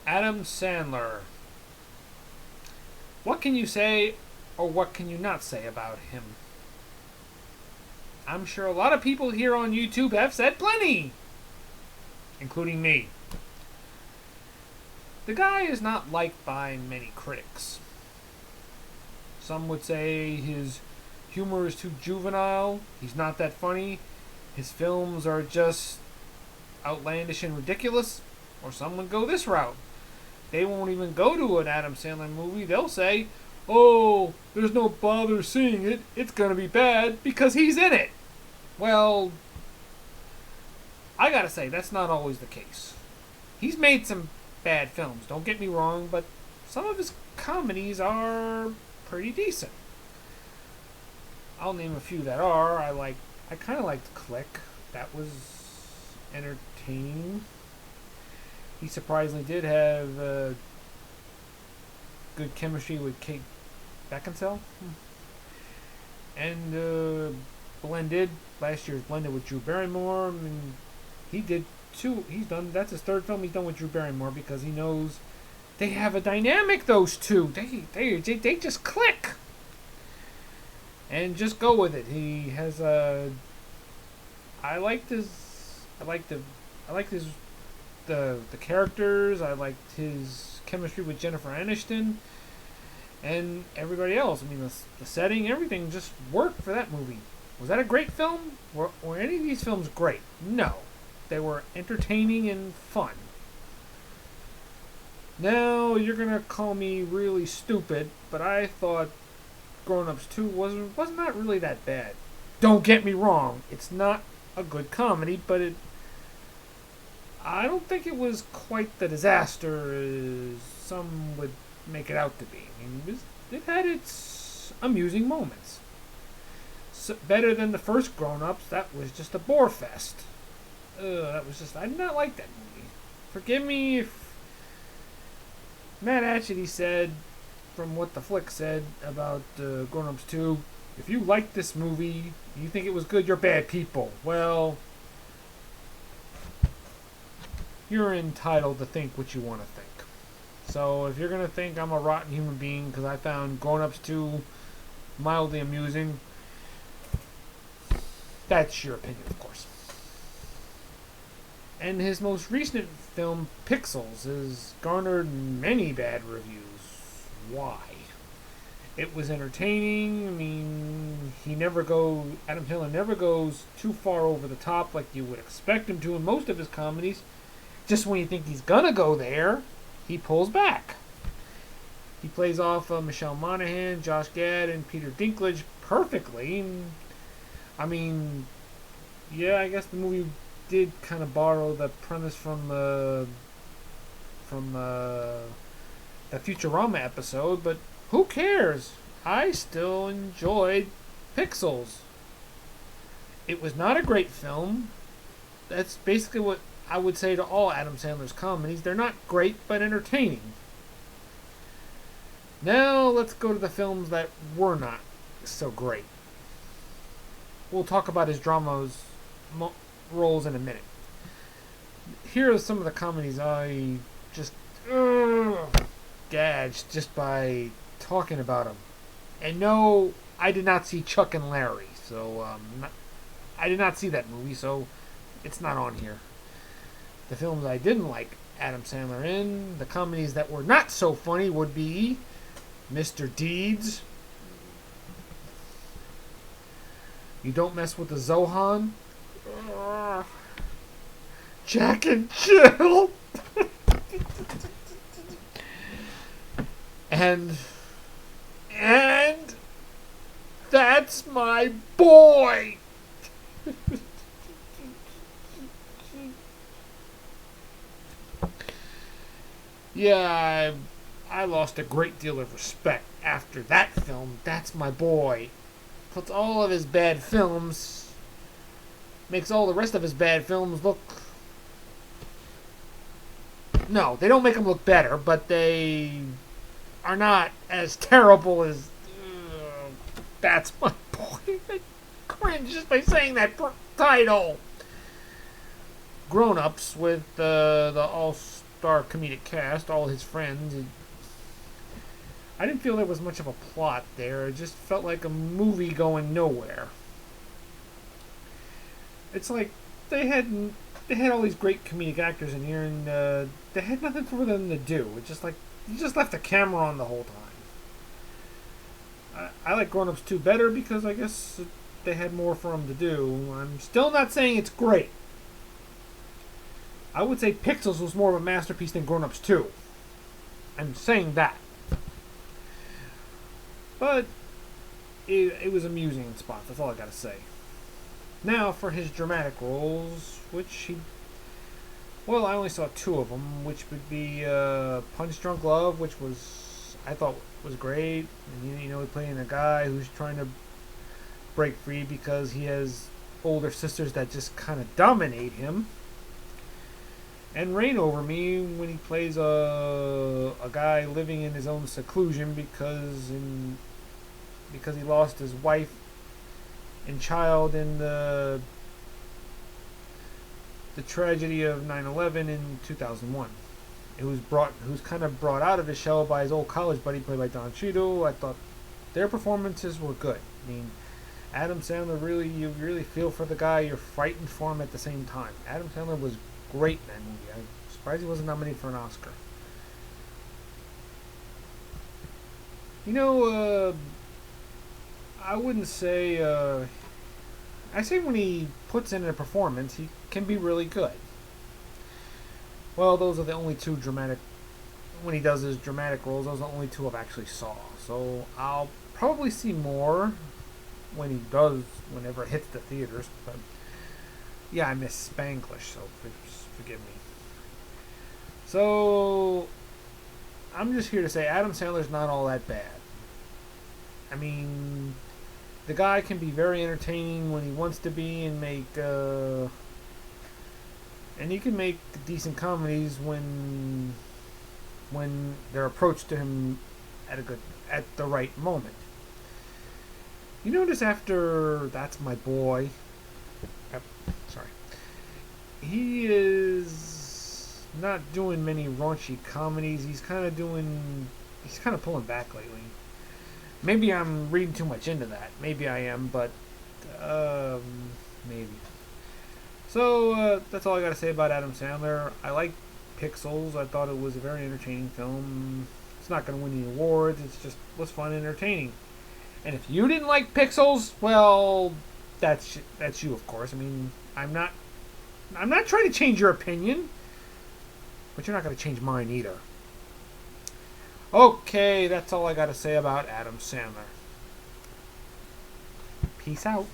Adam Sandler. What can you say or what can you not say about him? I'm sure a lot of people here on YouTube have said plenty, including me. The guy is not liked by many critics. Some would say his humor is too juvenile, he's not that funny, his films are just outlandish and ridiculous, or some would go this route. They won't even go to an Adam Sandler movie. They'll say, oh, there's no bother seeing it. It's going to be bad because he's in it. Well, I gotta say, that's not always the case. He's made some bad films, don't get me wrong, but some of his comedies are pretty decent. I'll name a few that are. I kind of liked Click. That was entertaining. He surprisingly did have good chemistry with Kate Beckinsale. And Blended, last year's Blended with Drew Barrymore. I mean, he did two. That's his third film he's done with Drew Barrymore because he knows they have a dynamic. Those two, they just click, and just go with it. He has a. I liked his the characters. I liked his chemistry with Jennifer Aniston and everybody else. I mean, the setting, everything just worked for that movie. Was that a great film? Were any of these films great? No. They were entertaining and fun. Now, you're going to call me really stupid, but I thought Grown Ups 2 was not really that bad. Don't get me wrong. It's not a good comedy, but I don't think it was quite the disaster as some would make it out to be. I mean, it had its amusing moments. So, better than the first Grown Ups. That was just a bore fest. I did not like that movie. Forgive me if Matt Atchity said, from what the flick said about Grown Ups 2, if you like this movie, you think it was good, you're bad people. Well, you're entitled to think what you want to think. So if you're going to think I'm a rotten human being because I found Grown Ups 2 mildly amusing, that's your opinion, of course. And his most recent film, Pixels, has garnered many bad reviews. Why? It was entertaining. I mean, Adam Sandler never goes too far over the top like you would expect him to in most of his comedies. Just when you think he's gonna go there, he pulls back. He plays off Michelle Monaghan, Josh Gad, and Peter Dinklage perfectly. I mean, yeah, I guess the movie did kind of borrow the premise from the Futurama episode, but who cares? I still enjoyed Pixels. It was not a great film. That's basically what I would say to all Adam Sandler's comedies. They're not great, but entertaining. Now let's go to the films that were not so great. We'll talk about his roles in a minute. Here are some of the comedies I just gagged just by talking about them. And no, I did not see Chuck and Larry, so I did not see that movie, so it's not on here. The films I didn't like Adam Sandler in, the comedies that were not so funny would be Mr. Deeds, You Don't Mess with the Zohan, Jack and Jill, and That's My Boy. Yeah, I lost a great deal of respect after that film, That's My Boy. Puts all of his bad films, makes all the rest of his bad films look... No, they don't make them look better, but they are not as terrible as That's My Boy. I cringe just by saying that title. Grown Ups with the all-star comedic cast, all his friends. I didn't feel there was much of a plot there. It just felt like a movie going nowhere. It's like they had they had all these great comedic actors in here, and they had nothing for them to do. It's just like you just left the camera on the whole time. I like Grown Ups 2 better because I guess they had more for them to do. I'm still not saying it's great. I would say Pixels was more of a masterpiece than Grown Ups 2. I'm saying that. But it was amusing in spots. That's all I gotta say. Now for his dramatic roles, which he... Well, I only saw two of them, which would be Punch Drunk Love, which was... I thought was great. And, you know, playing a guy who's trying to break free because he has older sisters that just kind of dominate him. And Reign Over Me when he plays a guy living in his own seclusion because he lost his wife and child in the tragedy of 9/11 in 2001. It was kind of brought out of his shell by his old college buddy played by Don Cheadle. I thought their performances were good. I mean, Adam Sandler you really feel for the guy. You're frightened for him at the same time. Adam Sandler was great in that movie. I'm surprised he wasn't nominated for an Oscar. You know, I wouldn't say... I say when he puts in a performance, he can be really good. Well, those are the only two dramatic... When he does his dramatic roles, those are the only two I've actually saw. So I'll probably see more when he does, whenever it hits the theaters. But yeah, I miss Spanglish, so forgive me. So I'm just here to say Adam Sandler's not all that bad. I mean, the guy can be very entertaining when he wants to be and make and he can make decent comedies when they're approached to him at the right moment. You notice after That's My Boy, sorry, he is not doing many raunchy comedies. He's kind of pulling back lately. Maybe I'm reading too much into that. Maybe I am, but maybe. So that's all I got to say about Adam Sandler. I like Pixels. I thought it was a very entertaining film. It's not going to win any awards. It just was fun and entertaining. And if you didn't like Pixels, well, that's you, of course. I mean, I'm not trying to change your opinion, but you're not going to change mine either. Okay, that's all I got to say about Adam Sandler. Peace out.